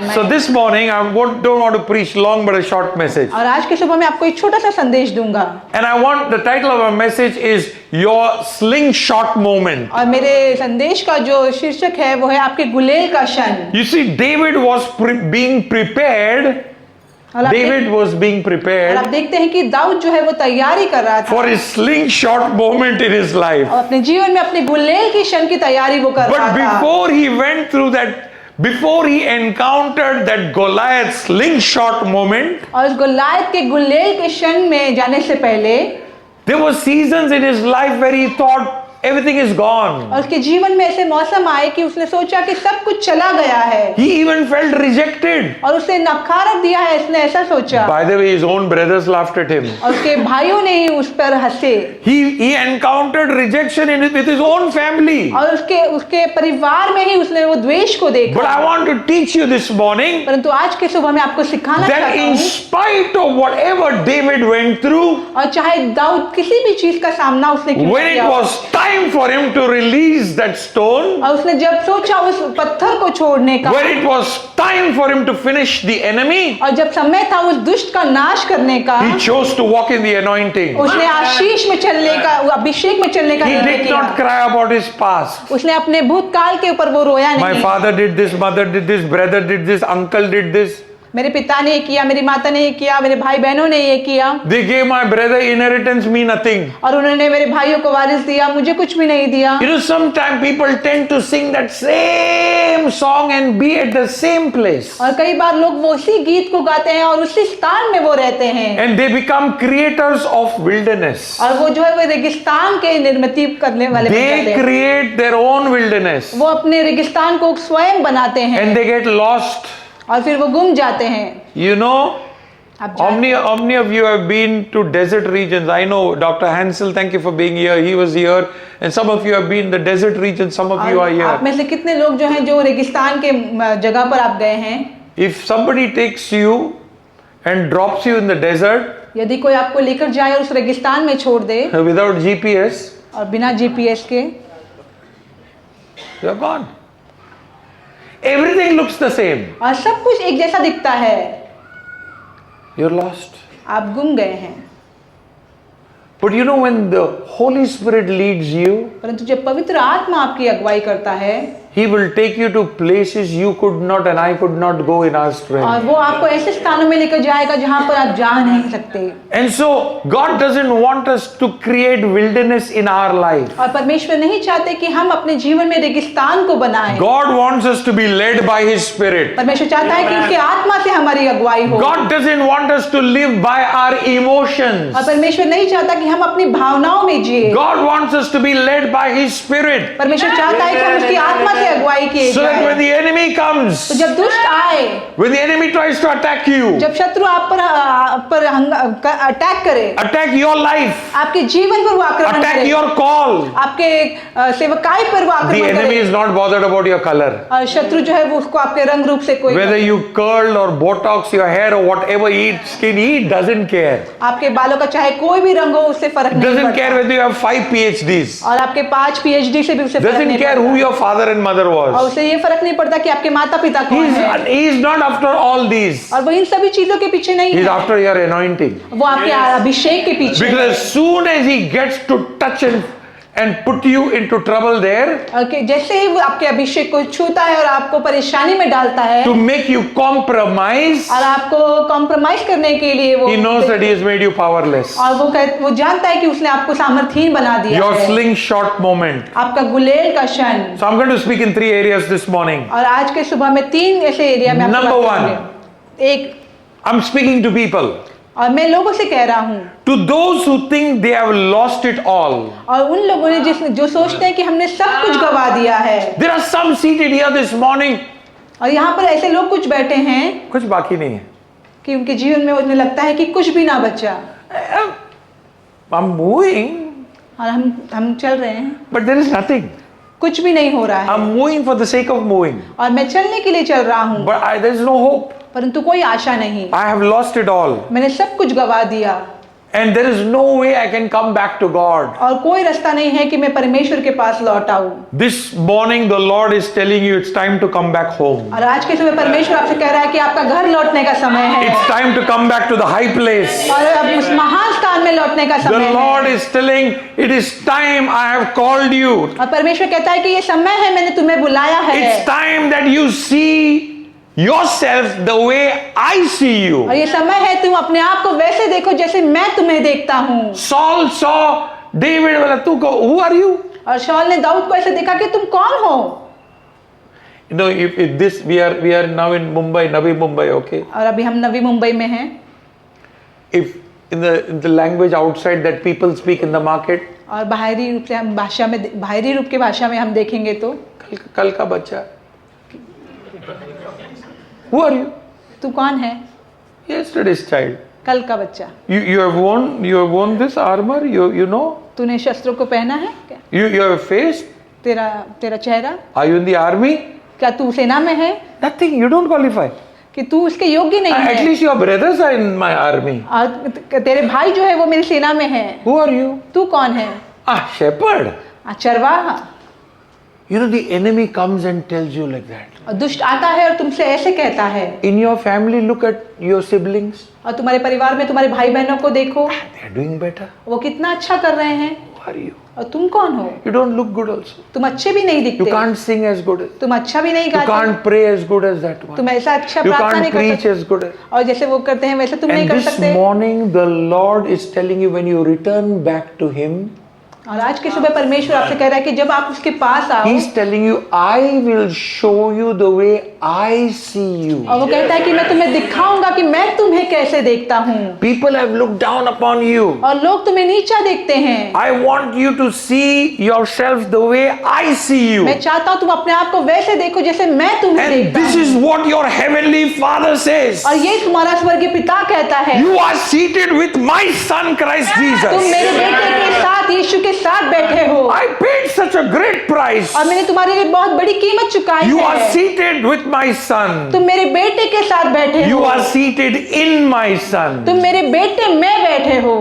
समय। So this morning I don't want to preach long but a short message. और आज के सुबह मैं आपको एक छोटा सा संदेश दूंगा। And I want the title of our message is Your slingshot moment. और मेरे संदेश का जो शीर्षक है वो है आपके गुलेल का क्षण। You see, David was being prepared. David was being और prepared आप देखते हैं कि दाऊद जो है वो तैयारी कर रहा था for his slingshot moment in his life. और अपने जीवन में अपने गुलेल के क्षण की तैयारी वो कर रहा But था। before he went through that, before he encountered that Goliath slingshot moment, और उस गोलायत के गुलेल के क्षण में जाने से पहले there were seasons in his life where he thought everything is gone. और उसके जीवन में ऐसे मौसम आए कि उसने सोचा कि सब कुछ चला गया है He even felt rejected. और उसे नकारा दिया है, इसने ऐसा सोचा। By the way, his own brothers laughed at him. और उसके भाइयों ने ही उस पर हंसे He encountered rejection with his own family. और उसके परिवार में ही उसने वो द्वेष को But देखा। I want to teach you this morning परंतु आज के सुबह मैं आपको सिखाना that चाहता in हूँ spite of whatever David went through, और चाहे दाऊद किसी भी चीज का सामना उसने क्यों when it किया was time for him to release that stone, और उसने जब सोचा उस पत्थर को छोड़ने का when it was time for him to finish the enemy, और जब समय था उस दुष्ट का नाश करने का he chose to walk in the anointing. उसने आशीष में चलने का अभिषेक में चलने का He निर्णय did not किया। cry about his past. उसने अपने भूतकाल के ऊपर वो रोया My नहीं। father did this, mother did this, brother did this, uncle did this. मेरे पिता ने ये किया, मेरी माता ने ये किया, मेरे भाई बहनों ने ये किया They gave my brother inheritance, me nothing. और उन्होंने मेरे भाइयों को वारिस दिया, मुझे कुछ भी नहीं दिया। You know, sometimes people tend to sing that same song and be at the same place. और कई बार लोग वो उसी गीत को गाते हैं और उसी स्थान में वो रहते हैं And they become creators of wilderness. और वो जो है वो रेगिस्तान के निर्मित करने वाले बन They जाते हैं। create their own wilderness. वो अपने रेगिस्तान को स्वयं बनाते हैं And they get lost. और फिर वो गुम जाते हैं। You know, आप how जानते many of you have been to desert regions? I know Dr. Hansel, thank you for being here. He was here. And some of you have been in the desert region. Some of you are हैं, आप here. में से कितने लोग जो हैं जो रेगिस्तान के जगह पर आप गए हैं? If somebody takes you and drops you in the desert यदि कोई आपको लेकर जाए और उस रेगिस्तान में छोड़ दे without GPS, और बिना जीपीएस के, you're gone. Everything looks the same. और सब कुछ एक जैसा दिखता है, You're lost. आप गुम गए हैं। But you know, when the Holy Spirit leads you, परंतु जब पवित्र आत्मा आपकी अगुवाई करता है He will take you to places you could not and I could not go in our और strength. वो आपको ऐसे स्थानों में लेकर जाएगा जहां पर आप जा नहीं सकते। And so, God doesn't want us to create wilderness in our life. और परमेश्वर नहीं चाहते कि हम अपने जीवन में रेगिस्तान को बनाएं। God wants us to be led by His Spirit. परमेश्वर चाहता है कि उसके आत्मा से हमारी अगुवाई हो God doesn't want us to live by our emotions. और परमेश्वर नहीं चाहता कि हम अपनी भावनाओं में जिए। God wants us to be led by His Spirit. परमेश्वर चाहता है कि हम उसकी आत्मा से अगुवाई किए So that जाएं। when the enemy comes, तो जब दुष्ट आए, when the enemy tries to attack you, जब शत्रु आप पर अटैक करे, attack your life, आपके जीवन पर वो आक्रमण attack करे, your call, आपके सेवकाई पर वो the आक्रमण enemy करे is not bothered about your color. और शत्रु जो है वो उसको आपके रंग रूप से कोई Whether you curl or botox your hair or whatever skin, he doesn't care. आपके बालों का चाहे कोई भी रंग हो उससे फर्क नहीं Doesn't care पड़ता whether you have 5 PhDs. और आपके 5 PhD से भी उसे फर्क Doesn't नहीं care who पड़ता your father and mother और was. उसे ये फर्क नहीं पड़ता कि आपके माता पिता कौन है He is not after all these. और वो इन सभी चीजों के पीछे नहीं He is है, after your anointing. वो आपके अभिषेक के पीछे है। Because as soon as he gets to touch and put you into trouble there, Okay, जैसे ही वो आपके अभिषेक को छूता है और आपको परेशानी में डालता है to make you compromise, और आपको कॉम्प्रोमाइज करने के लिए वो he knows that he has made you powerless. और वो जानता है कि उसने आपको सामर्थ्यहीन बना दिया Your है, slingshot moment. आपका गुलेल का क्षण। So I'm going to speak in 3 areas this morning. और आज के सुबह में 3 ऐसे एरिया में आपको Number बात 1. करूंगी। एक, I'm speaking to people. और मैं लोगों से कह रहा हूँ, To those who think they have lost it all. और उन लोगों ने जो सोचते हैं कि हमने सब कुछ गवा दिया है। There are some seated here this morning. और यहाँ पर ऐसे लोग कुछ बैठे हैं कुछ बाकी नहीं है. कि उनके जीवन में उन्हें लगता है कि कुछ भी ना बचा I'm moving, और हम चल रहे हैं, but there is nothing. कुछ भी नहीं हो रहा है I'm moving for the sake of moving, और मैं चलने के लिए चल रहा हूँ, but there is no hope. परंतु कोई आशा नहीं। I have lost it all. मैंने सब कुछ गवा दिया and there is no way I can come back to God. और कोई रास्ता नहीं है कि मैं परमेश्वर के पास लौट आऊं। This morning the Lord is telling you it's time to come back home. और आज के सुबह परमेश्वर आपसे कह रहा है कि आपका घर लौटने का समय है It's time to come back to the high place. और अब उस महान स्थान में लौटने का The समय Lord है। is telling, it is time I have called you. और परमेश्वर कहता है कि ये समय है, मैंने तुम्हें बुलाया है It's time that you see yourself the way I see you. और ये समय है तुम अपने आप को वैसे देखो जैसे मैं तुम्हें देखता हूँ। Saul saw David, बोला तू को, who are you? और शौल ने दाऊद को ऐसे देखा कि तुम कौन हो। You know, if this we are now in Mumbai, Navi Mumbai, okay. और अभी हम नवी मुंबई में हैं। If in the language outside that people speak in the market, और बाहरी रूप से हम भाषा में, बाहरी रूप की भाषा में हम देखेंगे तो कल का बच्चा, who are you? तू कौन है? Yesterday's child. कल का बच्चा। You have worn this armor. You know. तूने शस्त्रों को पहना है क्या? You have a face. तेरा चेहरा। Are you in the army? क्या तू सेना में है? Nothing. You don't qualify. कि तू उसके योग्य नहीं At है। least your brothers are in my army. और तेरे भाई जो है वो मेरी सेना में है। Who are you? तू कौन है? Shepherd. चरवाहा। You know, the enemy comes and tells you like that. और दुष्ट आता है और तुमसे ऐसे कहता है। In your family, look at your siblings. और तुम्हारे परिवार में तुम्हारे भाई बहनों को देखो, They are doing better. वो कितना अच्छा कर रहे हैं। Who are you? और तुम कौन हो? You don't look good also. तुम अच्छे भी नहीं You दिखते। can't sing as good as. तुम अच्छा भी नहीं You गाते। can't pray as good as that one. तुम ऐसा अच्छा You प्रार्थना नहीं can't कर preach सकते। as good as. और जैसे वो करते हैं वैसे तुम नहीं And कर this सकते। morning, the Lord is telling you when you return back to Him, और आज के सुबह परमेश्वर आपसे कह रहा है कि जब आप उसके पास आओ, He's telling you, I will show you the way I see you. और वो कहता है कि मैं तुम्हें दिखाऊंगा कि मैं तुम्हें कैसे देखता हूँ। People have looked down upon you. और लोग तुम्हें नीचा देखते हैं। I want you to see yourself the way I see you. मैं चाहता हूँ तुम अपने आप को वैसे देखो जैसे मैं तुम्हें And देखता this हूँ। is what your heavenly Father says. और ये तुम्हारा स्वर्गीय पिता कहता है, You are seated with my Son Christ तुम Jesus. मेरे बेटे के साथ, यीशु के साथ बैठे हो। I paid such a great price. और मैंने तुम्हारे लिए बहुत बड़ी कीमत चुकाई You are है। seated with my Son. तुम मेरे बेटे के साथ बैठे You हो। are seated in my Son. तुम मेरे बेटे में बैठे हो।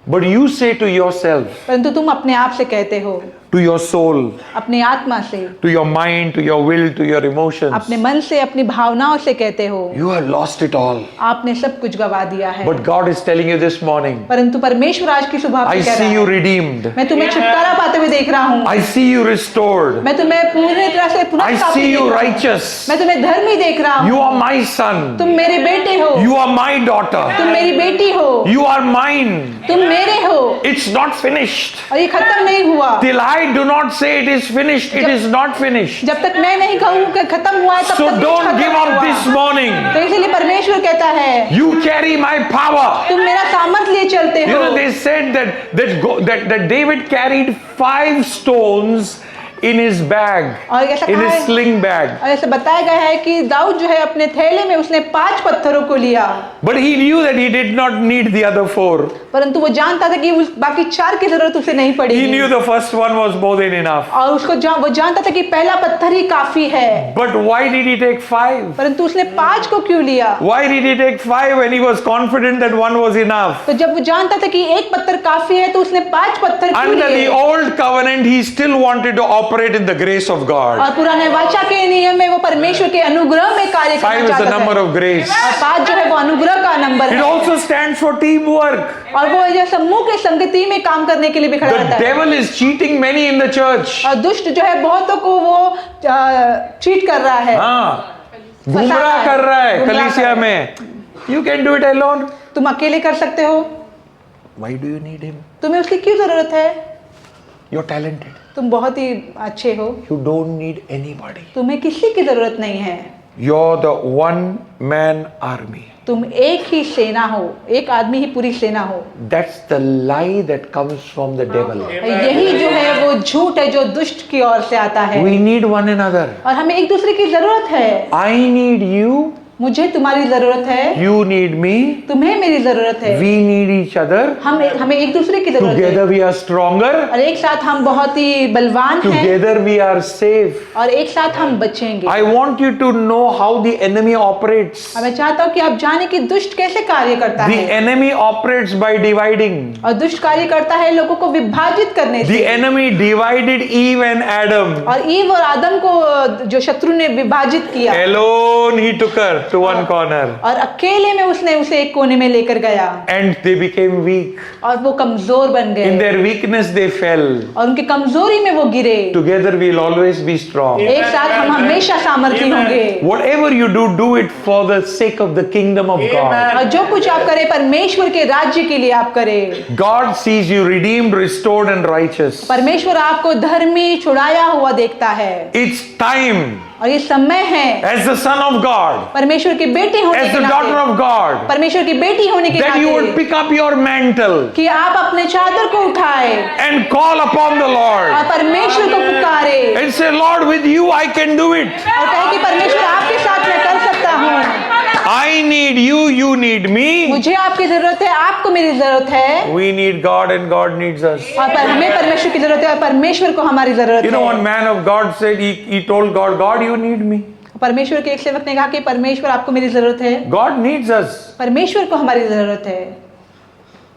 But you say to yourself, परंतु तुम अपने आप से कहते हो, to your soul, अपनी आत्मा से, to your mind, to your will, to your emotions, अपने मन से, अपनी भावनाओं से कहते हो, you have lost it all. आपने सब कुछ गवा दिया है। But God is telling you this morning, परंतु परमेश्वर आज की सुबह I आपसे कह see रहा you है, redeemed. मैं तुम्हें छुटकारा पाते हुए देख रहा हूँ। I see you restored. मैं तुम्हें पूरी तरह से पुनः I स्थापित see you देख रहा हूँ। righteous. मैं तुम्हें धर्मी देख रहा You हूँ। are my son. तुम मेरे बेटे हो। You are my daughter. तुम मेरी बेटी हो। You are mine. तुम मेरे हो। It's not finished. और ये खत्म नहीं हुआ। Till I do not say it is finished, it is not finished. जब तक मैं नहीं कहूँ कि खत्म हुआ है तब So तक नहीं don't खत्म give up हुआ। this morning. तो इसलिए परमेश्वर कहता है, You carry my power. तुम मेरा सामर्थ लिए चलते You हो। know, they said that David carried 5 stones in his bag, और ऐसा in कहा his है, sling bag. और ऐसे बताया गया है कि दाऊद जो है अपने थैले में उसने 5 पत्थरों को लिया, But he knew that he did not need the other 4. परंतु वो जानता था कि उस बाकी 4 की जरूरत उसे नहीं He पड़ेगी। knew the first one was more than enough. और वो जानता था कि पहला पत्थर ही काफी है। But why did he take 5? परंतु उसने 5 को क्यों लिया? Why did he take 5 when he was confident that 1 was enough? तो जब वो जानता था कि 1 पत्थर काफी है तो उसने 5 पत्थर क्यों Under the लिए? old covenant, he still wanted to operate in the grace of God. और पुराने वाचा के नियम में वो परमेश्वर के अनुग्रह में कार्य 5 करना is the चाहता number था। of grace. और 5 जो है वो अनुग्रह का नंबर It है। also stands for teamwork. और वो जो समूह के संगति में काम करने के लिए भी खड़ा The रहता है। devil is cheating many in the church. और दुष्ट जो है बहुतों को वो चीट कर रहा है। हाँ, गुमराह कर रहा है गुमराह कलीसिया कर रहा में. You can do it alone. तुम अकेले कर सकते हो। Why do you need him? तुम्हें उसकी क्यों जरूरत है? You're talented. तुम बहुत ही अच्छे हो। You don't need anybody. तुम्हें किसी की जरूरत नहीं है। You're the one-man army. तुम एक ही सेना हो, एक आदमी ही पूरी सेना हो। That's the lie that comes from the devil. यही जो है वो झूठ है जो दुष्ट की ओर से आता है। We need one another. और हमें एक दूसरे की जरूरत है। I need you मुझे तुम्हारी जरूरत है, You need me. तुम्हें मेरी जरूरत है, We need each other. हमें एक दूसरे की जरूरत है, Together we are stronger. और एक साथ हम बहुत ही बलवान हैं, Together we are safe. और एक साथ हम बचेंगे। I want you to know how the enemy operates. और मैं चाहता हूँ कि आप जाने कि दुष्ट कैसे कार्य करता The है, enemy operates by dividing. और दुष्ट कार्य करता है लोगों को विभाजित करने The से। enemy divided Eve and Adam. और ईव और आदम को जो शत्रु ने विभाजित किया, Alone he took her to one corner. और अकेले में उसने उसे एक कोने में लेकर गया, And they became weak. और वो कमजोर बन In गए, their weakness they fell. और उनकी कमजोरी में वो गिरे। Together we'll always be strong. एक साथ हम हमेशा सामर्थी होंगे। Whatever you do, do it for the sake of the kingdom of God. और जो कुछ आप करें परमेश्वर के राज्य के लिए आप करें। God sees you redeemed, restored and righteous. परमेश्वर आपको धर्मी छुड़ाया हुआ देखता है, It's time और ये समय है as the son of God, परमेश्वर की बेटी होने as के the daughter नाते, of God, परमेश्वर की बेटी होने के that you would नाते, pick up your mantle कि आप अपने चादर को उठाए and call upon the और Lord परमेश्वर को पुकारे, and say, Lord, with you I can do it. और कहे कि परमेश्वर आपके साथ मैं कर सकता हूँ, I need you, you need me. मुझे आपकी जरूरत है, आपको मेरी जरूरत है, We need God and God needs us. और हमें परमेश्वर की जरूरत है और परमेश्वर को हमारी जरूरत You know, one है। man of God said, he told God, God, you need me. परमेश्वर के एक सेवक ने कहा कि परमेश्वर आपको मेरी जरूरत है, God needs us. परमेश्वर को हमारी जरूरत है।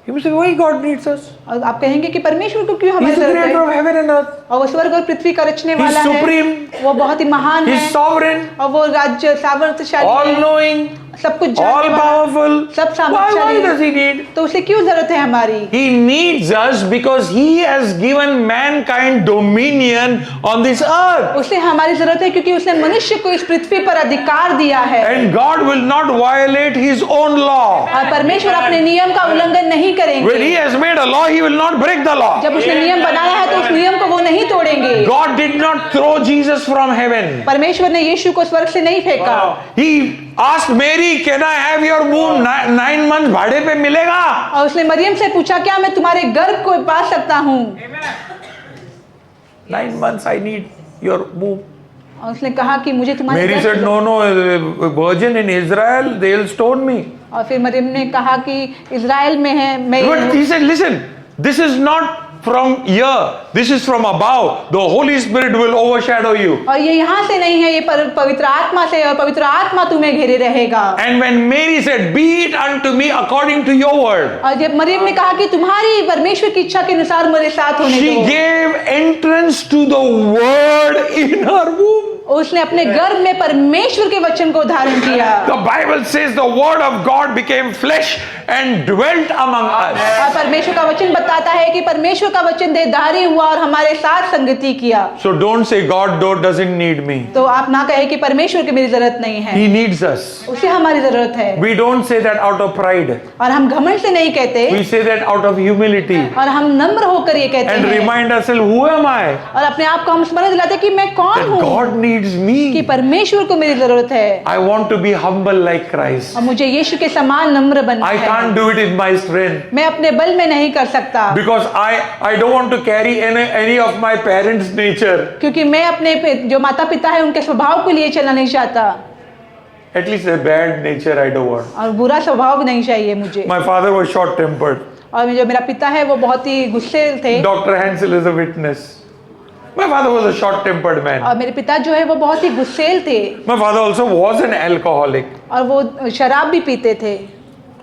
You will say, why God needs us? और आप कहेंगे कि परमेश्र को क्यों हमारी He's the जरूरत creator है, of heaven and earth. और वो स्वर्ग और पृथ्वी का रचने He's वाला है, supreme. वो बहुत ही महान He's है, sovereign, और वो राज्य सामर्थ्यशाली all है, knowing, सब कुछ all जानने वाला, powerful. सब Why सामर्थ्यशाली does है। he need? तो उसे क्यों जरूरत है हमारी? He needs us because he has given mankind dominion on this earth. उसे हमारी जरूरत है क्योंकि उसने मनुष्य को इस पृथ्वी पर अधिकार दिया है, And God will not violate his own law. और परमेश्वर अपने नियम का उल्लंघन नहीं When करेंगे। he has made a law, he will not break the law. जब उसने नियम बनाया है तो उस नियम को वो नहीं तोड़ेंगे। God did not throw Jesus from heaven. परमेश्वर ने यीशु को स्वर्ग से नहीं फेंका, He asked Mary, can I have your womb 9 months भाड़े पे मिलेगा? और उसने मरियम से पूछा क्या मैं तुम्हारे गर्भ को पा सकता हूँ, 9 months I need your womb. और उसने कहा कि मुझे तुम्हारे Mary गर्भ said, no, virgin in Israel, they'll stone me. और फिर मरियम ने कहा कि इज़राइल में है मैं, But he said, listen, this is not from here, this is from above. The Holy Spirit will overshadow you. और ये यहाँ से नहीं है, ये पवित्र आत्मा से, और पवित्र आत्मा तुम्हें घेरे रहेगा। And when Mary said, be it unto me according to your word, और जब मरियम ने कहा कि तुम्हारी परमेश्वर की इच्छा के अनुसार मेरे साथ होने she दो, gave entrance to the word in her womb. उसने अपने गर्भ में परमेश्वर के वचन को धारण किया। The Bible says the word of God became flesh and dwelt among us. और परमेश्वर का वचन बताता है कि परमेश्वर का वचन देहधारी हुआ और हमारे साथ संगति किया। So don't say God doesn't need me. तो आप ना कहे कि परमेश्वर की मेरी जरूरत नहीं है, He needs us. उसे हमारी जरूरत है। We don't say that out of pride. और हम घमंड से नहीं कहते, We say that out of humility और हम नम्र होकर ये कहते and हैं, remind ourselves, who am I? और अपने आप को हम स्मरण दिलाते हैं कि मैं कौन That हूँ, God needs कि me. परमेश्वर को मेरी जरूरत है, I want to be humble like Christ. और मुझे यीशु के समान नम्र बनना I है। can't do it in my strength मैं अपने बल में नहीं कर सकता, because I don't want to carry any of my parents' nature. क्योंकि मैं अपने जो माता पिता है उनके स्वभाव को लिए चलना नहीं चाहता, At least a bad nature I don't want. और बुरा स्वभाव नहीं चाहिए मुझे। My father was short-tempered. और जो मेरा पिता है वो बहुत ही गुस्से थे, Dr. Hansel is a witness. My father was a short-tempered man. और मेरे पिता जो है वो बहुत ही गुस्सेल थे, My father also was an alcoholic. और वो शराब भी पीते थे,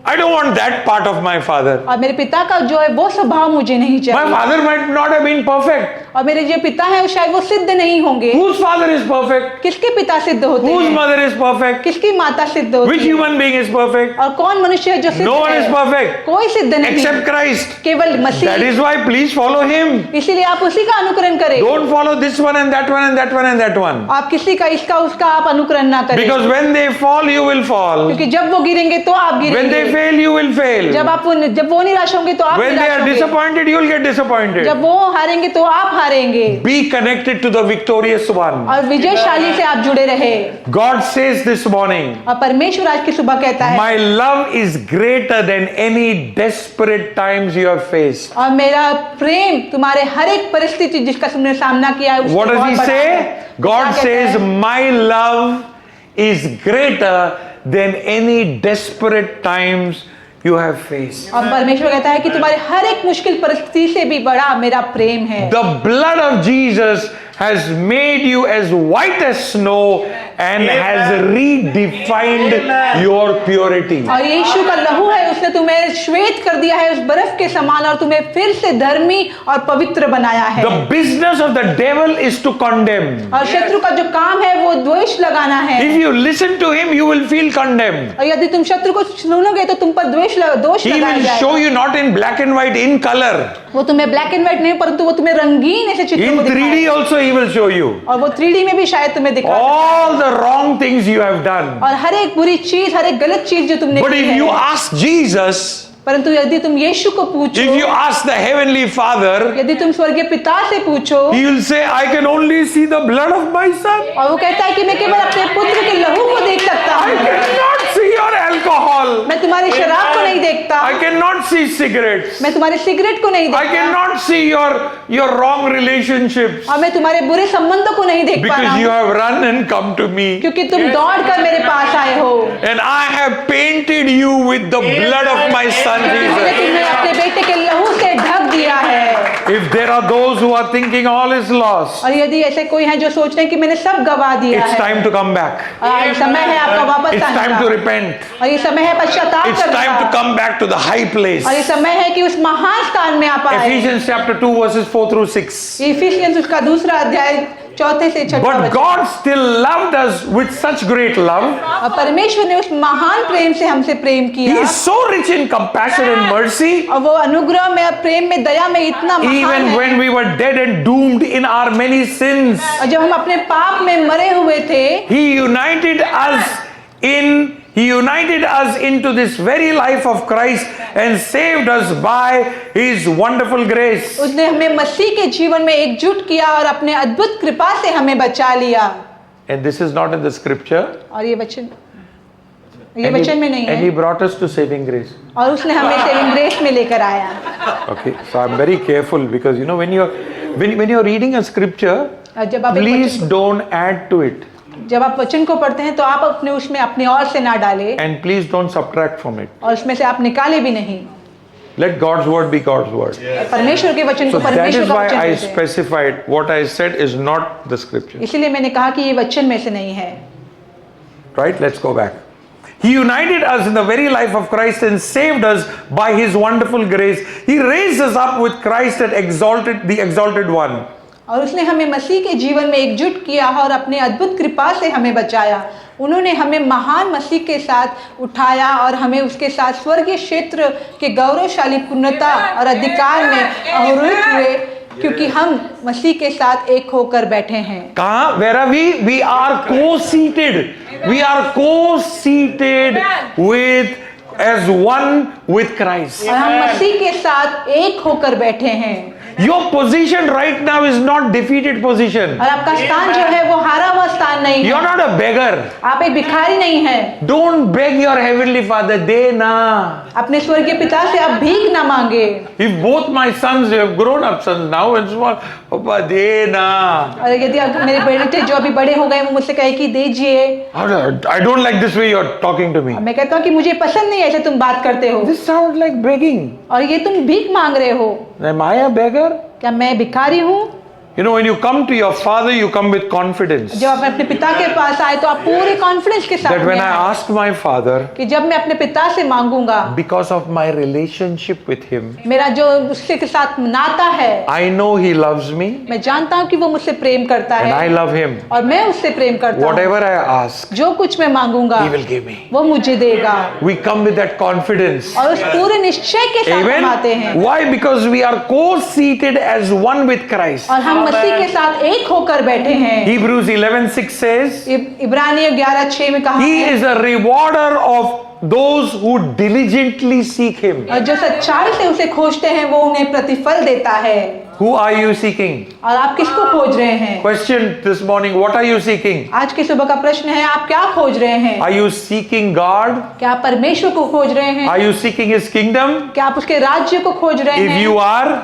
I don't want that part of my father. और मेरे पिता का जो है वो स्वभाव मुझे नहीं My चाहिए। father might not have been perfect. और मेरे जो पिता है वो शायद वो सिद्ध नहीं होंगे। Whose father is perfect? किसके पिता सिद्ध होते Whose हैं? mother is perfect? किसकी माता सिद्ध होती Which है? human being is perfect? और कौन मनुष्य है जो सिद्ध No one है? is perfect कोई सिद्ध नहीं, except Christ. केवल That Masih. is why please follow him. इसीलिए आप उसी का अनुकरण करें, Don't follow this one and that one and that one and that one. आप किसी का इसका उसका आप अनुकरण ना करें, Because when they fall, you will fall. क्योंकि जब वो गिरेंगे तो आप When गिरेंगे, they fail, you will fail. जब वो निराश होंगे तो आप When they निराश are होंगे, disappointed, you will get disappointed. जब वो हारेंगे तो आप हारेंगे, Be connected to the victorious one. और विजयशाली से आप जुड़े रहे। God says this morning, और परमेश्वर आज की सुबह कहता है, my love is greater than any desperate times you have faced. और मेरा प्रेम तुम्हारे हर एक परिस्थिति जिसका तुमने सामना किया है उससे What does बहुत he बड़ा say? है। God क्या कहता says, है? my love is greater than any desperate times you have faced. और परमेश्वर कहता है कि तुम्हारे हर एक मुश्किल परिस्थिति से भी बड़ा मेरा प्रेम है। The blood of Jesus has made you as white as snow and has redefined your purity. और यीशु का लहू है, उसने तुम्हें श्वेत कर दिया है उस बर्फ के समान और तुम्हें फिर से धर्मी और पवित्र बनाया है। The business of the devil is to condemn. और शत्रु का जो काम है वो द्वेष लगाना है। If you listen to him, you will feel condemned. और यदि तुम शत्रु को सुनोगे तो तुम पर दोष He लगाया will show जाएगा। you not in black and white, in color. वो तुम्हें ब्लैक एंड व्हाइट नहीं परंतु वो तुम्हें रंगीन ऐसे चित्र In को 3D दिखाएगा। also he will show you. और वो 3D में भी शायद तुम्हें दिखा All the wrong things you have done. और हर एक बुरी चीज, हर एक गलत चीज जो तुमने But की if you है। ask Jesus, परंतु यदि तुम यीशु को पूछो, if you ask the heavenly Father, यदि तुम स्वर्गीय पिता से पूछो, he will say, I can only see the blood of my son. और वो कहता है कि मैं केवल अपने पुत्र के लहू को देख सकता I हूँ, cannot see your alcohol. मैं तुम्हारी शराब को नहीं देखता, I cannot see cigarettes. मैं तुम्हारे सिगरेट को नहीं I देखता, cannot see your wrong relationships. और मैं तुम्हारे बुरे संबंधों को नहीं देख पा रहा Because you हूँ, have run and come to me. क्योंकि तुम दौड़ कर मेरे पास आए हो। And I have painted you with the blood of my son मैंने Jesus. तुम्हें अपने बेटे के लहू से ढक दिया है। If there are those who are thinking all is lost, और यदि ऐसे कोई है जो सोच रहे हैं कि मैंने सब गवा दिया it's है, time to come back. और समय है आपका वापस It's आने time का, to repent. और ये समय है पश्चाताप It's करने time to का, come back to the high place. और ये समय है कि उस महान स्थान में आप आए। Ephesians chapter 2 verses 4 through 6. Ephesians उसका दूसरा अध्याय 4 से 6 But God still loved us with such great love. और परमेश्वर ने उस महान प्रेम से हमसे प्रेम He किया, is so rich in compassion and mercy. और वो अनुग्रह में और प्रेम में दया में इतना महान Even है। when we were dead and doomed in our many sins, और जब हम अपने पाप में मरे हुए थे, He united us into this very life of Christ and saved us by His wonderful grace. उसने हमें मसीह के जीवन में एकजुट किया और अपने अद्भुत कृपा से हमें बचा लिया। And this is not in the scripture. और ये वचन में नहीं And He है, brought us to saving grace. और उसने हमें सेविंग ग्रेस में लेकर आया। Okay, so I'm very careful because you know when you're reading a scripture, और जब आप please don't add to it जब आप वचन को पढ़ते हैं तो आप अपने उसमें अपनी और से ना डालें, and please don't subtract from it. और उसमें से आप निकाले भी नहीं। Let God's word be God's word. परमेश्वर के वचन So को that परमेश्वर is का why वचन I कहते हैं। specified what I said is not the scripture. इसीलिए मैंने कहा कि ये वचन में से नहीं है। Right? Let's go back. He united us in the very life of Christ and saved us by His wonderful grace. He raised us up with Christ and exalted the exalted one. और उसने हमें मसीह के जीवन में एकजुट किया और अपने अद्भुत कृपा से हमें बचाया। उन्होंने हमें महान मसीह के साथ उठाया और हमें उसके साथ स्वर्गीय क्षेत्र के गौरवशाली पूर्णता और अधिकार में आरोहित हुए, क्योंकि हम मसीह के साथ एक होकर बैठे हैं। कहाँ? Where are we? We are co-seated. We are co-seated with as one with Christ. और हम मसीह के साथ एक होकर बैठे हैं। Your position right now is not defeated position. और आपका स्थान जो है वो हारा हुआ स्थान नहीं You're है, not a beggar. आप एक भिखारी नहीं है। Don't beg your heavenly Father. Dena. अपने स्वर्गीय पिता से आप भीख ना मांगे। If both my sons, they have grown up sons now and small, Papa, dena. और यदि मेरे बेटे जो अभी बड़े हो गए वो मुझसे कहे कि दीजिए, I don't like this way you're talking to me. मैं कहता हूँ कि मुझे पसंद नहीं ऐसे तुम बात करते हो, This sounds like begging. और ये तुम भीख मांग रहे हो। Am I a beggar? क्या मैं भिखारी हूँ? You know, when you come to your father, you come with confidence. जब आप अपने पिता के पास आए तो आप पूरे कॉन्फिडेंस के साथ That when में I आए ask my father, कि जब मैं अपने पिता से मांगूंगा, because of my relationship with him, मेरा जो उससे के साथ नाता है, I know he loves me मैं जानता हूँ कि वो मुझसे प्रेम करता and I है love him. और मैं उससे प्रेम करता हूँ। Whatever I ask, जो कुछ मैं मांगूंगा he will give me. वो मुझे देगा, We come with that confidence. और उस पूरे निश्चय के साथ हम आते हैं। Amen. Why? Because we are co-seated as one with Christ. और हम मसीह के साथ एक होकर बैठे हैं। Hebrews 11:6 says, इब्रानियों 11:6 में कहा He है, is a rewarder of those who diligently seek Him. और जो सच्चाई से उसे खोजते हैं वो उन्हें प्रतिफल देता है। Who are you seeking? और आप किसको खोज रहे हैं? Question this morning, what are you seeking? आज की सुबह का प्रश्न है, आप क्या खोज रहे हैं? Are you seeking God? क्या आप परमेश्वर को खोज रहे हैं? Are you seeking His kingdom? क्या आप उसके राज्य को खोज रहे If हैं? you are,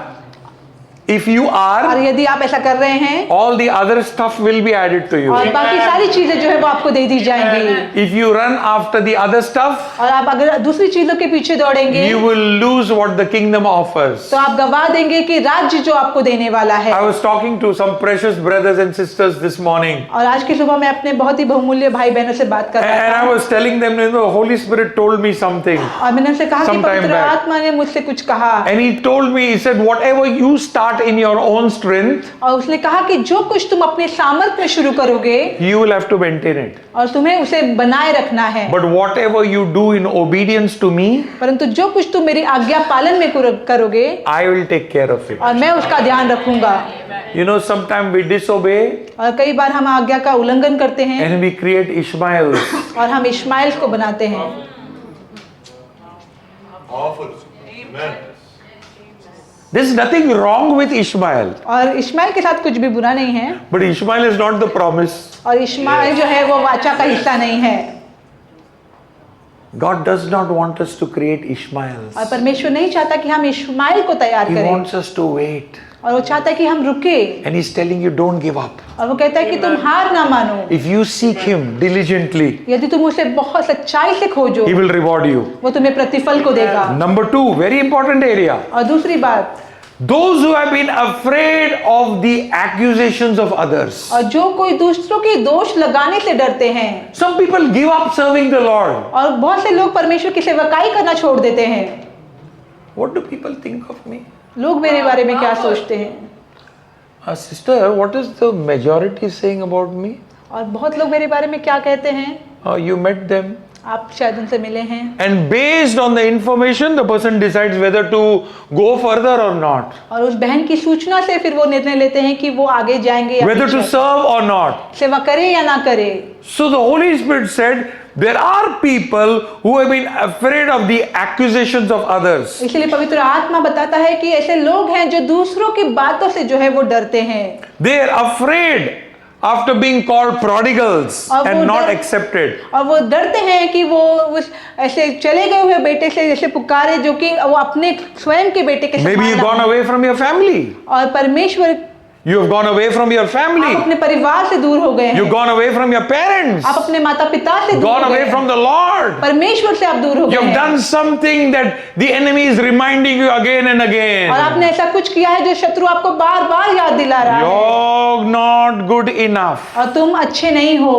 If you और are, यदि आप ऐसा कर रहे हैं all the other stuff will be added to you. और बाकी सारी चीजें जो है वो आपको दे दी जाएंगी। If you run after the other stuff, और आप अगर दूसरी चीजों के पीछे दौड़ेंगे you will lose what the kingdom offers. तो आप गवा देंगे कि राज्य जो आपको देने वाला है। I was talking to some precious brothers and sisters this morning, और आज की सुबह मैं अपने बहुत ही बहुमूल्य भाई बहनों से बात कर रहा and I था was telling them, you know, the Holy Spirit told me something. और मैंने उनसे कहा कि Some time पवित्र back. आत्मा ने मुझसे कुछ कहा And he told me, he said, whatever you start in your own strength, और उसने कहा कि जो कुछ तुम अपने सामर्थ्य में शुरू करोगे you will have to maintain it. और तुम्हें उसे बनाए रखना है, But whatever you do in obedience to me, परंतु जो कुछ तुम मेरी आज्ञा पालन में करोगे I will take care of it. और मैं उसका ध्यान रखूंगा। You know, sometimes we disobey और कई बार हम आज्ञा का उल्लंघन करते हैं and we create Ishmaels. और हम इश्माइल को बनाते हैं। Amen. There's nothing wrong with Ishmael, और इश्माइल के साथ कुछ भी बुरा नहीं है, but Ishmael is not the promise. और इश्माइल जो है वो वाचा का हिस्सा नहीं है। God does not want us to create Ishmaels. और परमेश्वर नहीं चाहता कि हम इश्माइल को तैयार He करें, wants us to wait. और वो चाहता है कि हम रुके, And He's telling you, don't give up. और वो कहता है कि तुम हार ना मानो। If you seek Him diligently, यदि तुम उसे बहुत सच्चाई से खोजो He will reward you. वो तुम्हें प्रतिफल को देगा। Number two, very important area. और दूसरी बात, Those who have been afraid of the accusations of others. और जो कोई दूसरों के दोष लगाने से डरते हैं, Some people give up serving the Lord. और बहुत से लोग परमेश्वर की सेवकाई करना छोड़ देते हैं। What do people think of me? लोग मेरे बारे में क्या सोचते हैं? Sister, what is the majority saying about me? और बहुत लोग मेरे बारे में क्या कहते हैं? You met them. आप शायद उनसे मिले हैं, And based on the information, the person decides whether to go further or not. और उस बहन की सूचना से फिर वो निर्णय लेते हैं कि वो आगे जाएंगे या Whether to पीछे, serve or not. सेवा करे या ना करे। So the Holy Spirit said, there are people who have been afraid of the accusations of others. इसलिए पवित्र आत्मा बताता है कि ऐसे लोग हैं जो दूसरों की बातों से जो है वो डरते हैं, They are afraid after being called prodigals और and वो not डर- accepted. और वो डरते हैं कि वो उस ऐसे चले गए हुए बेटे से जैसे पुकारे जो कि वो अपने स्वयं के बेटे के Maybe समान you've ना gone हो। away from your family. और परमेश्वर, You have gone away from your आप family. अपने परिवार से दूर हो गए You've हैं, gone away from your parents. आप अपने माता पिता से दूर Gone हो गए away from हैं, the Lord. परमेश्वर से आप दूर हो गए You've हैं, done something that the enemy is reminding you again and और again. आपने ऐसा कुछ किया है जो शत्रु आपको बार बार याद दिला रहा है, You're not good enough. और तुम अच्छे नहीं हो,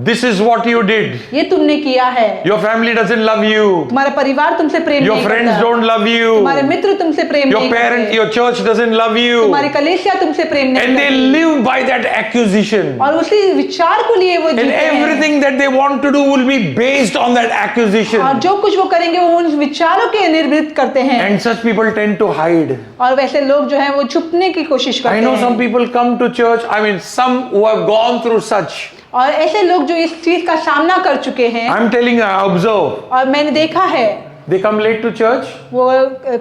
This is what you did. ये तुमने किया है, Your family doesn't love you. तुम्हारा परिवार तुमसे प्रेम Your नहीं friends करता, don't love तुम्हारे you. मित्र तुमसे प्रेम Your नहीं parents, करते, your church doesn't love you. तुम्हारी कलीसिया तुमसे प्रेम नहीं And they करती, live by that accusation. और उसी विचार को लिए वो And जीते हैं, everything that they want to do will be based on that और accusation. जो कुछ वो करेंगे वो उन विचारों के निर्मित करते हैं, And such people tend to hide. और वैसे लोग जो हैं वो छुपने की कोशिश I करते know some हैं, people come to church, I mean, some who have gone through such. और ऐसे लोग जो इस चीज का सामना कर चुके हैं, I'm telling you, I observe. और मैंने देखा है They come late to church वो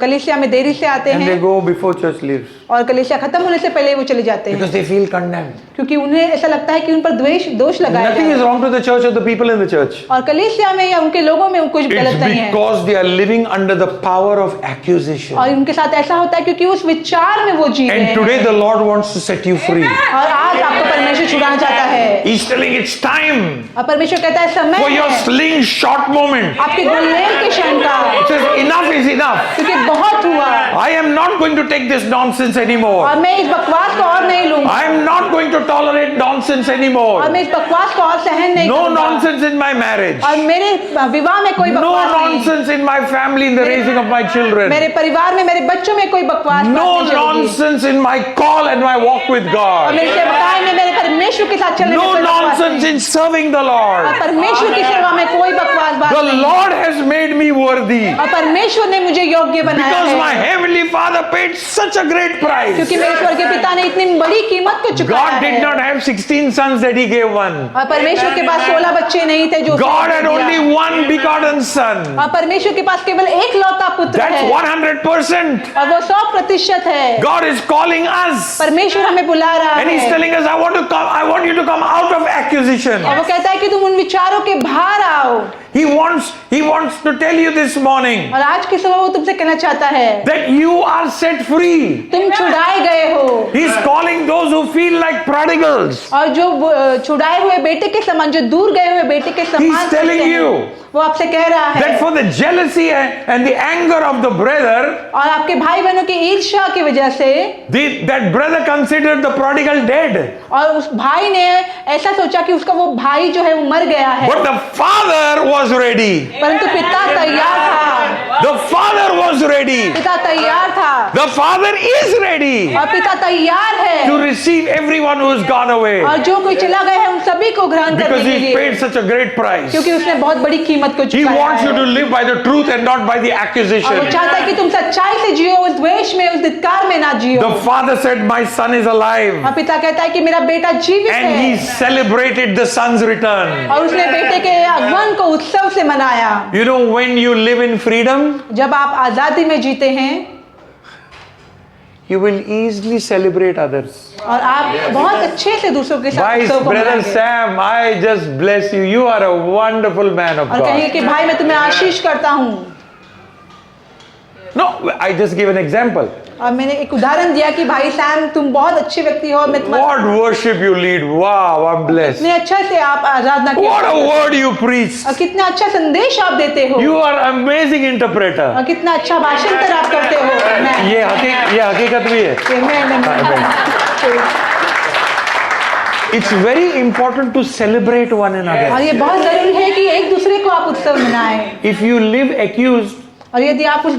कलीसिया में देरी से आते and they हैं go before church leaves और कलीसिया खत्म होने से पहले वो चले जाते हैं, because they feel condemned. क्योंकि उन्हें ऐसा लगता है कि उन पर दोष लगाया Nothing जाए, is wrong to the church or the people in the church. और कलीसिया में या उनके लोगों में कुछ गलत It's नहीं है, because they are living under the power of accusation. और उनके साथ ऐसा होता है क्योंकि उस विचार में वो जी रहे And today हैं, the Lord wants to set you free. और आज आपको परमेश्वर छुड़ाना चाहता है, He's telling it's time और परमेश्वर कहता है समय for your है slingshot moment. आपके गुलेल के क्षण का, It says enough is enough. क्योंकि बहुत हुआ, I am not going to take this nonsense anymore. और मैं इस बकवास को और नहीं लूंगा, I am not going to tolerate nonsense और anymore. मैं इस बकवास को और सहन नहीं No करूंगा, nonsense in my marriage. और मेरे विवाह में कोई No बकवास नहीं, nonsense in my family in the raising of my children. मेरे परिवार में मेरे बच्चों में कोई बकवास बात No नहीं चलेगी, nonsense in my call and my walk with और God. मेरे सेवकाई में मेरे परमेश्वर के साथ चलने में No कोई बकवास nonsense नहीं, in serving the Lord. परमेश्वर की सेवा में कोई बकवास बात The नहीं, Lord has made me worthy और परमेश्वर ने मुझे योग्य बनाया because my है, heavenly Father paid such a great price. क्योंकि मेरे स्वर्गीय पिता ने इतनी इन बड़ी कीमत को चुकाया God did है। not have 16 sons that he gave one. और परमेश्वर के पास 16 बच्चे नहीं थे जो उसने God had दिया। only one begotten son. और परमेश्वर के पास केवल एक लौता पुत्र That's है 100%. और वो 100% है। God is calling us. परमेश्वर हमें बुला रहा And he's है telling us, I want you to come out of accusation. और वो कहता है कि तुम उन विचारों के बाहर आओ। He wants to tell you this morning और आज की सुबह वो तुमसे कहना चाहता है that you are set free. तुम छुड़ाए गए हो। He's calling those who feel like prodigals. और जो छुड़ाए हुए बेटे के समान, जो दूर गए हुए बेटे के समान He's telling करते हैं, you वो आपसे कह रहा है that for the jealousy and the anger of the brother, और आपके भाई बहनों की ईर्ष्या की वजह से that brother considered the prodigal dead. और उस भाई ने ऐसा सोचा कि उसका वो भाई जो है वो मर गया है, But the father was ready. परंतु पिता तैयार था। The father was ready. पिता तैयार था The father is ready और पिता तैयार है to receive everyone who has gone away और जो कोई चला गया है उन सभी को ग्रहण करने because के he लिए, paid such a great price. क्योंकि उसने बहुत बड़ी कीमत को He चुकाया wants you है। to live by the truth and not by the और वो accusation. चाहता है कि तुम सच्चाई से जियो, उस द्वेष में, उस धिक्कार में ना जियो। The father said, My son is alive. और पिता कहता है कि मेरा बेटा जीवित And he है celebrated the son's return. और उसने बेटे के आगमन को उत्सव से मनाया। You know, when you live in freedom, जब आप आजादी में जीते हैं you will easily celebrate others. और आप बहुत अच्छे से दूसरों के साथ Vice उत्सव को brother मनाएंगे Sam, I just bless you. You are a wonderful man of और कहेंगे God. कि भाई मैं तुम्हें आशीष करता हूँ। No, I just give an example. और मैंने एक उदाहरण दिया कि भाई सैम तुम बहुत अच्छे व्यक्ति हो, मैं तुम्हारा What worship you lead. Wow, I'm blessed. कितने अच्छा से आप आराधना What a करते हो word you preach. और कितना अच्छा संदेश आप देते हो You are amazing interpreter. और कितना अच्छा भाषांतर आप करते हो। ये हकीकत भी है. It's very important to celebrate one और another. ये बहुत जरूरी है कि एक दूसरे को आप उत्सव मनाएं। If you live accused, और यदि आप उस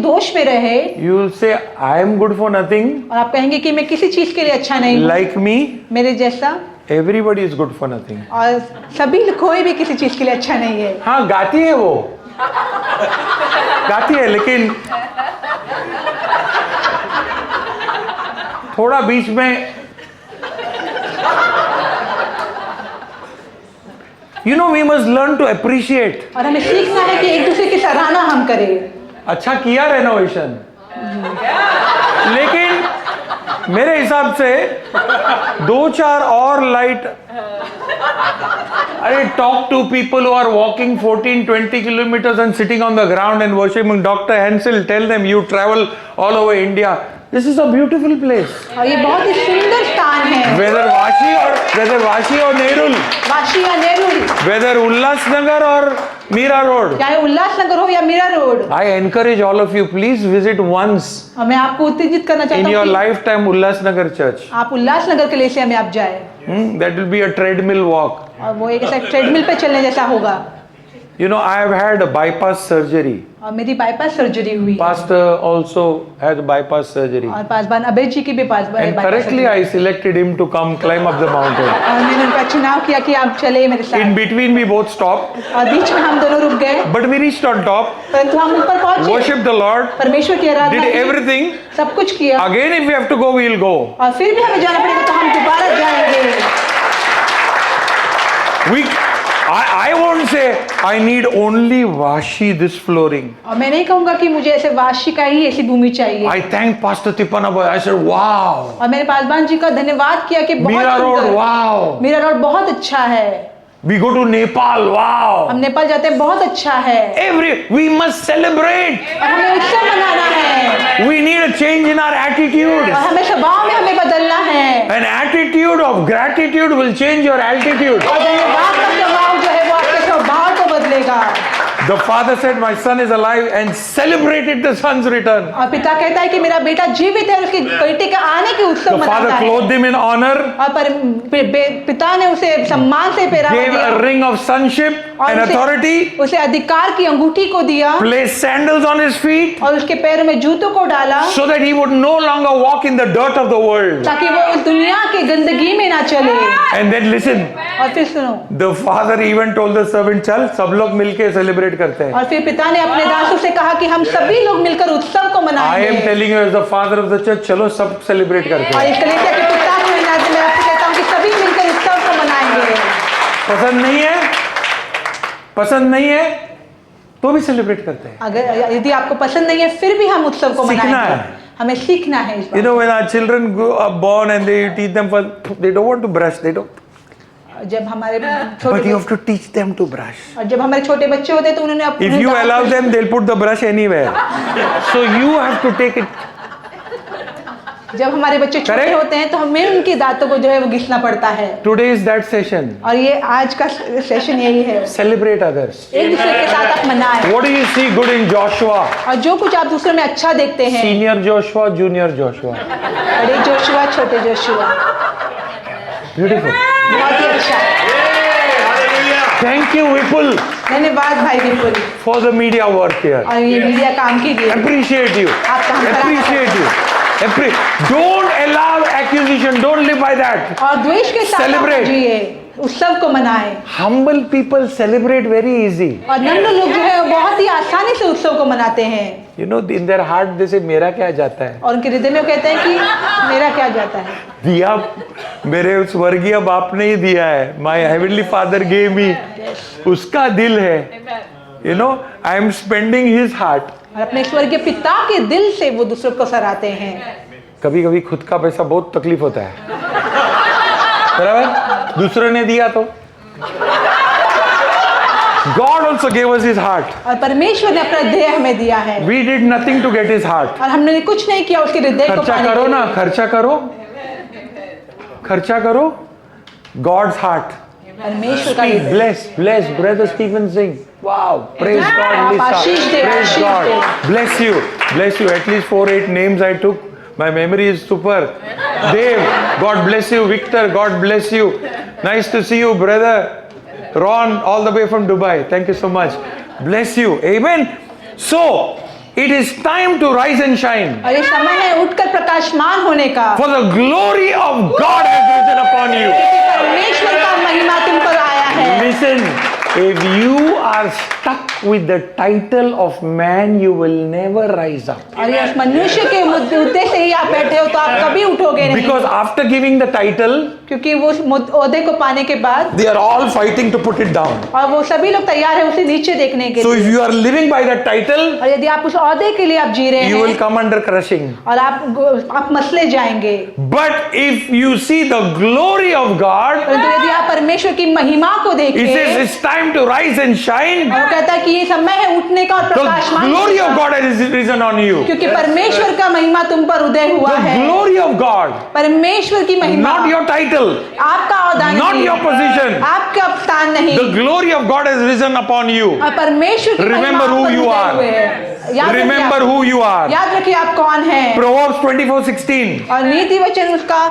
दोष में रहे you will say, I am good for nothing. और आप कहेंगे कि मैं किसी चीज के लिए अच्छा नहीं हूँ, Like me, मेरे जैसा, everybody is good for nothing. और सभी कोई भी किसी चीज के लिए अच्छा नहीं है। हाँ, गाती है वो, गाती है, लेकिन थोड़ा बीच में, you know, we must learn to appreciate. और हमें सीखना है कि एक दूसरे की सराहना हम करें। अच्छा किया रेनोवेशन, लेकिन मेरे हिसाब से 2-4 और लाइट, अरे talk to people who are walking 14-20 kilometers and sitting on the ground and worshiping. Dr. Hansel, tell them you travel all over India. This is a beautiful place. और ये बहुत ही सुंदर स्थान है। Whether वाशी और नेरुल, वाशी या नेरुल, whether उल्लासनगर और मीरा रोड. चाहे उल्लासनगर हो या Mira Road, I encourage all of you, please visit once और मैं आपको उत्तेजित करना in चाहता your हूँ कि lifetime Ullasnagar Church. आप उल्लासनगर के लिए में आप जाए That will be a treadmill walk. और वो एक ऐसा ट्रेडमिल पे चलने जैसा होगा। You know, I have had a bypass surgery. और मेरी बाईपास सर्जरी हुई Pastor also had bypass surgery. और पासवान अबे जी की भी And bypass correctly, surgery। I selected him to come climb up the mountain. और मैंने उनका चुनाव किया कि आप चले मेरे In साथ between, we both stopped, और बीच में हम दोनों रुक गए, but we reached on top, परंतु हम ऊपर पहुंचे, worshipped the Lord, परमेश्वर की आराधना did की, everything. सब कुछ किया। Again, if we have to go, we will go. और फिर भी हमें जाना पड़ेगा तो हम दोबारा जाएंगे। I won't say I need only Vashi this flooring. और मैं नहीं कहूंगा कि मुझे ऐसे वाशी का ही ऐसी भूमि चाहिए। I thanked Pastor Tipanaboy. I said, wow. और मैंने पासवान जी का धन्यवाद किया कि बहुत Mira Road, सुंदर, wow. मीरा रोड बहुत अच्छा है। We go to Nepal, हम wow. नेपाल जाते हैं, बहुत अच्छा है। We must celebrate. और हमें उत्सव मनाना है We need a change in our attitude. और हमें स्वभाव में हमें बदलना है। An attitude of gratitude will change your altitude. और धन्यवाद का स्वभाव जो है वो आपके स्वभाव को बदलेगा। The father said, my son is alive, and celebrated the son's return. और पिता कहता है कि मेरा बेटा जीवित है, उसके बेटे के आने के उत्सव The father मनाता है। clothed him in honor, और पिता ने उसे सम्मान से पहरावा gave दिया a ring of sonship और and authority, उसे अधिकार की अंगूठी को दिया placed sandals on his feet, और उसके पैरों में जूतों को डाला so that he would no longer walk in the dirt of the world. ताकि वो उस दुनिया के गंदगी में ना चले। And then listen, और फिर सुनो, the father even told the servant, चल सब लोग मिलके celebrate करते हैं. और फिर पिता ने अपने दासों से कहा कि हम सभी लोग मिलकर उत्सव को I am मनाएंगे। telling you as the father of the church, चलो सब celebrate करते और हैं. इस कलीसिया के पिता पसंद नहीं है, पसंद नहीं है तो भी सेलिब्रेट करते हैं. अगर यदि आपको पसंद नहीं है फिर भी हम उत्सव को सीखना मनाएंगे. है. हमें सीखना है इस You बात. know, when our children are born and they teach them, they don't want to brush. They don't. जब हमारे But छोटे you have to teach them to brush. और जब हमारे छोटे बच्चे होते हैं तो उन्होंने If you allow them, they'll put the brush anywhere. So you have to take it. जब हमारे बच्चे छोटे Correct? होते हैं तो हमें उनके दांतों को जो है वो घिसना पड़ता है. Today is that session. और ये आज का सेशन यही है. Celebrate others. एक दूसरे के साथ आप मनाएं. What do you see good in Joshua? और जो कुछ आप दूसरे में अच्छा देखते हैं, Senior Joshua, Junior Joshua. बड़े जोशुआ छोटे जोशुआ, Beautiful. बहुत ही अच्छा. Thank you, Vipul, धन्यवाद भाई विपुल for the media work here. और ये मीडिया काम के लिए. Appreciate you. आपका हम सराहना Appreciate करते you. Don't allow accusation. Don't live by that. और द्वेष के साथ आप Celebrate. जिए, उत्सव को मनाएं. Humble people celebrate very easy. और नम्र लोग जो है वो बहुत ही आसानी से उत्सव को मनाते हैं. You know, in their heart they say, मेरा क्या जाता है? और उनके हृदय में वो कहते हैं कि मेरा क्या जाता है. दिया मेरे स्वर्गीय बाप ने ही दिया है. My heavenly Father gave me. उसका दिल है. You know, I am spending His heart. और अपने स्वर्गीय पिता के दिल से वो दूसरों को सराहते हैं. कभी कभी खुद का पैसा बहुत तकलीफ होता है, बराबर. दूसरों ने दिया तो God also gave us His heart. और परमेश्वर ने अपना हृदय हमें दिया है. We did nothing to get His heart. और हमने कुछ नहीं किया उसके हृदय को खर्चा पाने करो के ना, लिए. खर्चा करो, खर्चा करो. God's heart. परमेश्वर का हृदय. Bless brother Stephen Singh. Wow, praise God, आप Lisa. Ashish they, Praise Ashish God. They. Bless you. At least 4-8 names I took. My memory is super. Dave, God bless you. Victor, God bless you. Nice to see you, brother. Ron, all the way from Dubai. Thank you so much. Bless you. Amen. So, it is time to rise and shine. और ये समय है उठकर प्रकाशमान होने का. For the glory of God has risen upon you. परमेश्वर का महिमा तुम पर आया है. Listen, if you are stuck with the title of man, you will never rise up. और ये मनुष्य के मुद्दे से ही आप बैठे हो तो आप कभी उठोगे नहीं. Because after giving the title, क्योंकि वो ओहदे को पाने के बाद they are all fighting to put it down. और वो सभी लोग तैयार है उसे नीचे देखने के So लिए. if you are living by that title, और यदि आप उस ओहदे के लिए आप जी रहे you will हैं come under crushing. और आप मसले जाएंगे. But if you see the glory of God, परंतु यदि आप परमेश्वर की महिमा को He देखें, says it's time to rise and shine. और वो कहता है कि ये समय है उठने का और The प्रकाशमान glory होने of का. God has risen on you. क्योंकि परमेश्वर का महिमा तुम पर उदय हुआ The है. glory of God, परमेश्वर की महिमा, not your title, आपका ओहदा not नहीं, your position. आपका स्थान नहीं. The glory of God has risen upon you. और परमेश्वर की महिमा Remember who आप पर you उदय are. हुए हैं. याद रखिए Remember आप- who you are. याद रखिए आप कौन हैं. Proverbs 24:16. और नीति वचन उसका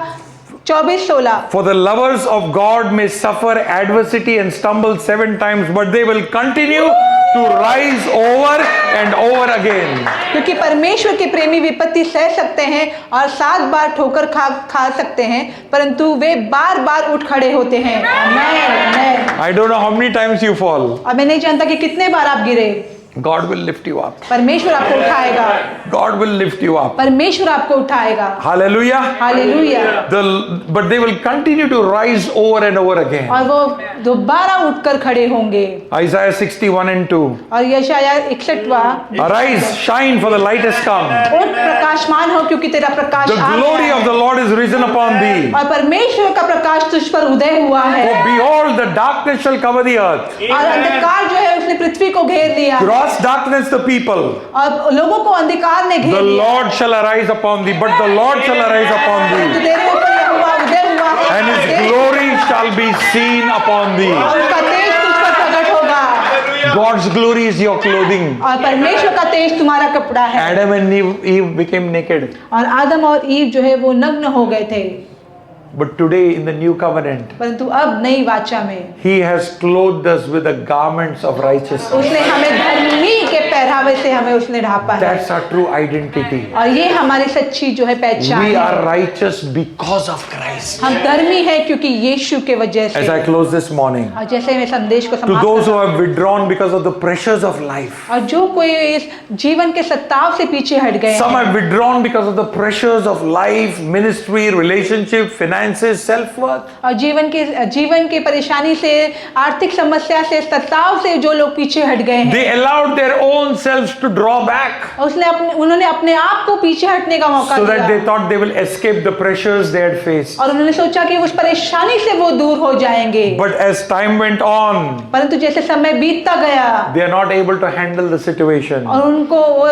24:16. For the lovers of God may suffer adversity and stumble 7 times, but they will continue to rise over and over again. क्योंकि परमेश्वर के प्रेमी विपत्ति सह सकते हैं और 7 बार ठोकर खा सकते हैं, परंतु वे बार बार उठ खड़े होते हैं. आमीन. I don't know how many times you fall. और मैं नहीं जानता कि कितने बार आप गिरे. God will lift you up. परमेश्वर आपको उठाएगा. God will lift you up. परमेश्वर आपको उठाएगा. Hallelujah. Hallelujah. But they will continue to rise over and over again. और वो दोबारा उठकर खड़े होंगे. Isaiah 61:2. और यशायाह 61वां. Arise, shine, for the light has come. उठ प्रकाशमान हो क्योंकि तेरा प्रकाश The आ glory गया of है. the Lord is risen upon thee. और परमेश्वर का प्रकाश तुझ पर उदय हुआ है. For behold, the darkness shall cover the earth. और अंधकार जो है उसने पृथ्वी को घेर लिया. Gross darkness the people. और लोगों को अंधकार ने घेर The लिया. Lord shall arise upon thee, but the Lord shall arise upon तो thee, तेरे ऊपर यहोवा उदय हुआ है. and His glory shall be seen upon thee. और उसका तेज तुझ पर प्रकट होगा. God's glory is your clothing. और परमेश्वर का तेज तुम्हारा कपड़ा है. Adam and Eve became naked. और आदम और ईव जो है वो नग्न हो गए थे. But today in the new covenant, परंतु अब नई वाचा में He has clothed us with the garments of righteousness. उसने हमें धर्मी के पहरावे से हमें उसने ढांपा है। That's our true identity. और ये हमारी सच्ची जो है पहचान We are है। righteous because of Christ. हम धर्मी है क्योंकि यीशु के वजह As से। I close this morning, और जैसे मैं संदेश को to समाप्त those who करता have withdrawn because of the pressures of life, हूं, और जो कोई इस जीवन के सत्ताव से पीछे हट गए some हैं, have withdrawn because of the pressures of life, ministry, relationship, finances, self-worth. और जीवन के परेशानी से, आर्थिक समस्या से, सत्ताव से जो लोग पीछे हट गए हैं, They allowed their own selves to draw back और उन्होंने अपने आप को पीछे हटने का मौका so that दिया, they thought they will escape the pressures they had faced. और उन्होंने सोचा कि उस परेशानी से वो दूर हो जाएंगे। But as time went on, परंतु जैसे समय बीतता गया they are not able to handle the situation. और उनको वो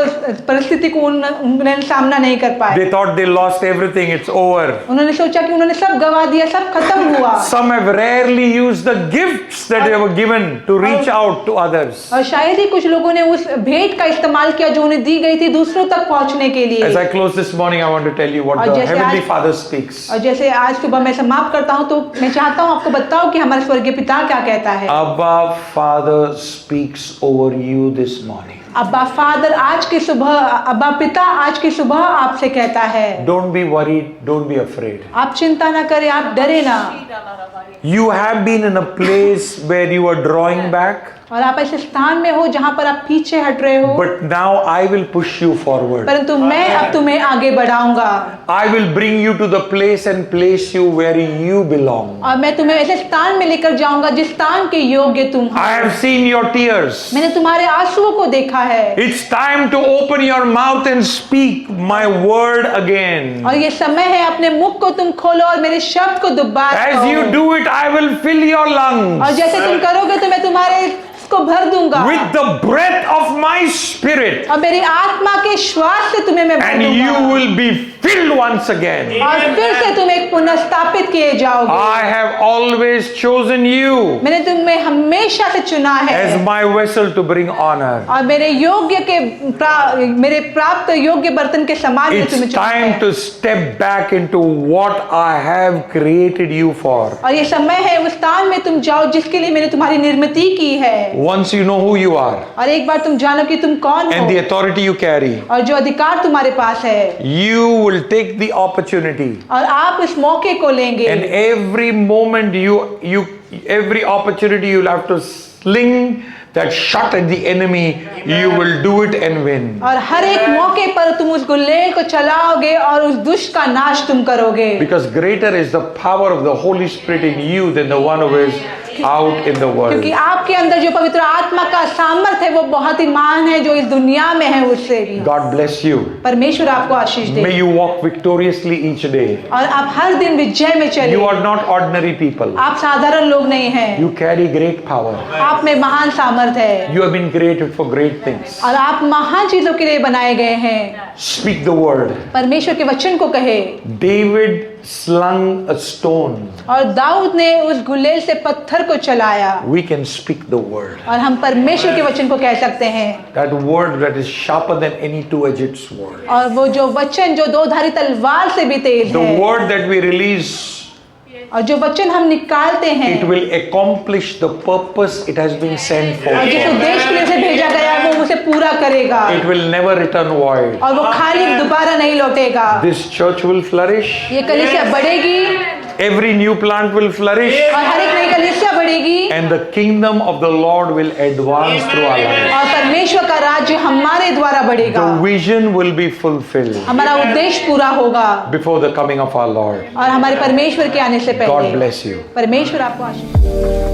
परिस्थिति को उन्होंने सामना नहीं कर पाए। They thought they lost everything, it's over. उन्होंने सोचा कि उन्होंने सब गवा दिया, सब खत्म हुआ। Some have rarely used the gifts that they were given to reach out to others. और शायद ही कुछ लोगों ने उस भेंट का इस्तेमाल किया जो उन्हें दी गई थी दूसरों तक पहुंचने के लिए। As I close this morning, I want to tell you what और the जैसे Heavenly आज- Father speaks. और जैसे आज सुबह मैं समाप्त करता हूँ तो मैं चाहता हूँ आपको बताओ कि हमारे स्वर्गीय पिता क्या कहता है। Abba Father speaks over you this morning. अब्बा पिता आज की सुबह आपसे कहता है, Don't be worried, don't be afraid. आप चिंता ना करें, आप डरे ना। You have been in a place where you are drawing back, और आप ऐसे स्थान में हो जहां पर आप पीछे हट रहे हो, but now I will push you forward. परंतु मैं अब तुम्हें आगे बढ़ाऊंगा I will bring you to the place and place you where you belong. और मैं तुम्हें ऐसे स्थान में लेकर जाऊंगा जिस स्थान के योग्य तुम हो। I have seen your tears. मैंने तुम्हारे आंसुओं को देखा है It's time to open your mouth and speak my word again. और ये समय है अपने मुख को तुम खोलो और मेरे शब्द को दुबारा As you कहो। do it, I will fill your lungs और जैसे तुम करोगे तो मैं तुम्हारे को भर दूंगा with the breath of my spirit, और मेरी आत्मा के श्वास से तुम्हें मैं भर and you दूंगा will be filled once again. और फिर से तुम एक पुनर्स्थापित किए जाओगे। I have always chosen you मैंने तुम्हें हमेशा से चुना है as my vessel to bring honor. और मेरे प्राप्त योग्य बर्तन के समान मैं तुम्हें It's चुना time है। to step back into what I have created you for. और ये समय है उस स्थान में तुम जाओ जिसके लिए मैंने तुम्हारी निर्मिति की है। Once you know who you are और एक बार तुम जानो कि तुम कौन and the हो authority you carry, और जो अधिकार तुम्हारे पास है, you will take the opportunity, और आप इस मौके को लेंगे and every moment every opportunity you'll have to sling that shot at the enemy, you will do it and win. और हर एक मौके पर तुम उस गुल्लेल को चलाओगे और उस दुष्ट का नाश तुम करोगे। Because greater is the power of the Holy Spirit in you than the one who is out in the world. क्योंकि आपके अंदर जो पवित्र आत्मा का सामर्थ है वो बहुत ही महान है जो इस दुनिया में है उससे भी। God bless you. परमेश्वर आपको आशीष दे May you walk victoriously each day. और आप हर दिन विजय में चले। You are not ordinary people. आप साधारण लोग नहीं हैं, You carry great power. आप में महान सामर्थ है You have been created for great things. और आप महान चीजों के लिए बनाए गए हैं। Speak the word. परमेश्वर के वचन को कहे। David slung a stone. और दाऊद ने उस गुलेल से पत्थर को चलाया। We can speak the word. और हम परमेश्वर के वचन को कह सकते हैं। That word that is sharper than any two-edged sword. और वो जो वचन जो दो-धारी तलवार से भी तेज The है, word that we release, और जो वचन हम निकालते हैं, it will accomplish the purpose it has been sent for. और जिस उद्देश्य के लिए उसे भेजा गया वो उसे पूरा करेगा It will never return void. और वो खाली दोबारा नहीं लौटेगा। This church will flourish. ये कलीसिया बढ़ेगी Every new plant will flourish. और हर एक नई कलीसिया बढ़ेगी And the kingdom of the Lord will advance through our lives. और परमेश्वर का राज्य हमारे द्वारा बढ़ेगा। The vision will be fulfilled हमारा उद्देश्य पूरा होगा before the coming of our Lord. और हमारे परमेश्वर के आने से God पहले। bless you. परमेश्वर आपको आशीष दे।